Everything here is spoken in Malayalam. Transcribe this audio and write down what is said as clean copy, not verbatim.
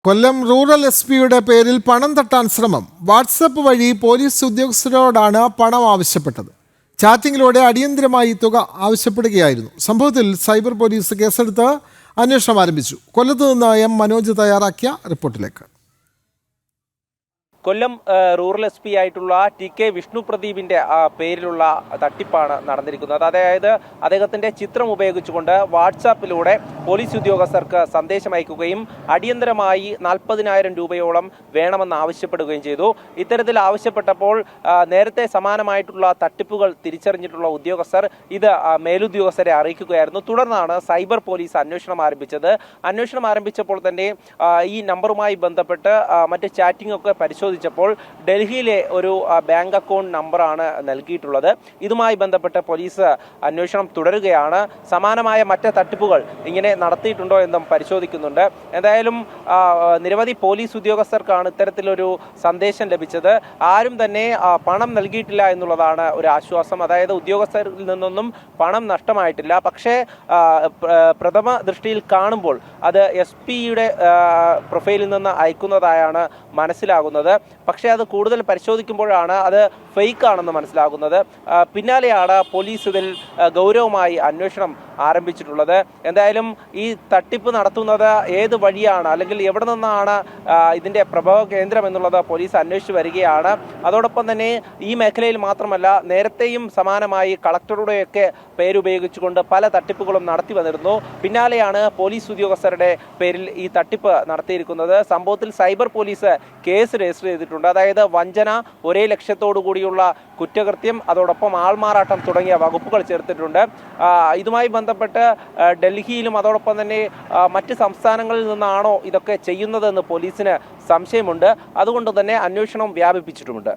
കൊല്ലം റൂറൽ എസ്.പിയുടെ പേരിൽ പണം തട്ടാൻ ശ്രമം. വാട്സപ്പ് വഴി പോലീസ് ഉദ്യോഗസ്ഥരോടാണ് പണം ആവശ്യപ്പെട്ടത്. ചാറ്റിങ്ങിലൂടെ അടിയന്തരമായി തുക ആവശ്യപ്പെടുകയായിരുന്നു. സംഭവത്തിൽ സൈബർ പോലീസ് കേസെടുത്ത് അന്വേഷണം ആരംഭിച്ചു. കൊല്ലത്ത് നിന്ന് എം മനോജ് തയ്യാറാക്കിയ റിപ്പോർട്ടിലേക്ക്. കൊല്ലം റൂറൽ എസ്.പി ആയിട്ടുള്ള ടി.കെ. വിഷ്ണു പ്രദീപിന്റെ പേരിലുള്ള തട്ടിപ്പാണ് നടന്നിരിക്കുന്നത്. അതായത് അദ്ദേഹത്തിന്റെ ചിത്രം ഉപയോഗിച്ചുകൊണ്ട് വാട്സാപ്പിലൂടെ പോലീസ് ഉദ്യോഗസ്ഥർക്ക് സന്ദേശം അയക്കുകയും അടിയന്തരമായി 40,000 രൂപയോളം വേണമെന്ന് ആവശ്യപ്പെടുകയും ചെയ്തു. ഇത്തരത്തിൽ ആവശ്യപ്പെട്ടപ്പോൾ നേരത്തെ സമാനമായിട്ടുള്ള തട്ടിപ്പുകൾ തിരിച്ചറിഞ്ഞിട്ടുള്ള ഉദ്യോഗസ്ഥർ ഇത് മേലുദ്യോഗസ്ഥരെ അറിയിക്കുകയായിരുന്നു. തുടർന്നാണ് സൈബർ പോലീസ് അന്വേഷണം ആരംഭിച്ചത്. അന്വേഷണം ആരംഭിച്ചപ്പോൾ തന്നെ ഈ നമ്പറുമായി ബന്ധപ്പെട്ട് മറ്റ് ചാറ്റിംഗ് ഒക്കെ പരിശോധിച്ചപ്പോൾ ഡൽഹിയിലെ ഒരു ബാങ്ക് അക്കൗണ്ട് നമ്പറാണ് നൽകിയിട്ടുള്ളത്. ഇതുമായി ബന്ധപ്പെട്ട് പോലീസ് അന്വേഷണം തുടരുകയാണ്. സമാനമായ മറ്റ് തട്ടിപ്പുകൾ ഇങ്ങനെ നടത്തിയിട്ടുണ്ടോ എന്നും പരിശോധിക്കുന്നുണ്ട്. എന്തായാലും നിരവധി പോലീസ് ഉദ്യോഗസ്ഥർക്കാണ് ഇത്തരത്തിലൊരു സന്ദേശം ലഭിച്ചത്. ആരും തന്നെ പണം നൽകിയിട്ടില്ല എന്നുള്ളതാണ് ഒരു ആശ്വാസം. അതായത് ഉദ്യോഗസ്ഥരിൽ നിന്നൊന്നും പണം നഷ്ടമായിട്ടില്ല. പക്ഷേ പ്രഥമ ദൃഷ്ടിയിൽ കാണുമ്പോൾ അത് എസ്.പിയുടെ പ്രൊഫൈലിൽ നിന്ന് അയക്കുന്നതായാണ് മനസ്സിലാകുന്നത്. പക്ഷേ അത് കൂടുതൽ പരിശോധിക്കുമ്പോഴാണ് അത് ഫേക്ക് ആണെന്ന് മനസ്സിലാകുന്നത്. പിന്നാലെയാണ് പോലീസ് ഇതിൽ ഗൗരവമായി അന്വേഷണം ആരംഭിച്ചിട്ടുള്ളത്. എന്തായാലും ഈ തട്ടിപ്പ് നടത്തുന്നത് ഏത് വഴിയാണ്, അല്ലെങ്കിൽ എവിടെ നിന്നാണ് ഇതിന്റെ പ്രഭവ കേന്ദ്രം എന്നുള്ളത് പോലീസ് അന്വേഷിച്ചു വരികയാണ്. അതോടൊപ്പം തന്നെ ഈ മേഖലയിൽ മാത്രമല്ല, നേരത്തെയും സമാനമായി കളക്ടറുടെയൊക്കെ പേരുപയോഗിച്ചുകൊണ്ട് പല തട്ടിപ്പുകളും നടത്തി വന്നിരുന്നു. പിന്നാലെയാണ് പോലീസ് ഉദ്യോഗസ്ഥരുടെ പേരിൽ ഈ തട്ടിപ്പ് നടത്തിയിരിക്കുന്നത്. സംഭവത്തിൽ സൈബർ പോലീസ് കേസ് രജിസ്റ്റർ ചെയ്തിട്ടുണ്ട്. അതായത് വഞ്ചന, ഒരേ ലക്ഷ്യത്തോടു കൂടിയുള്ള കുറ്റകൃത്യം, അതോടൊപ്പം ആൾമാറാട്ടം തുടങ്ങിയ വകുപ്പുകൾ ചേർത്തിട്ടുണ്ട്. ഇതുമായി ബന്ധപ്പെട്ട് ഡൽഹിയിലും അതോടൊപ്പം തന്നെ മറ്റ് സംസ്ഥാനങ്ങളിൽ നിന്നാണോ ഇതൊക്കെ ചെയ്യുന്നതെന്ന് പോലീസിന് സംശയമുണ്ട്. അതുകൊണ്ട് തന്നെ അന്വേഷണം വ്യാപിപ്പിച്ചിട്ടുമുണ്ട്.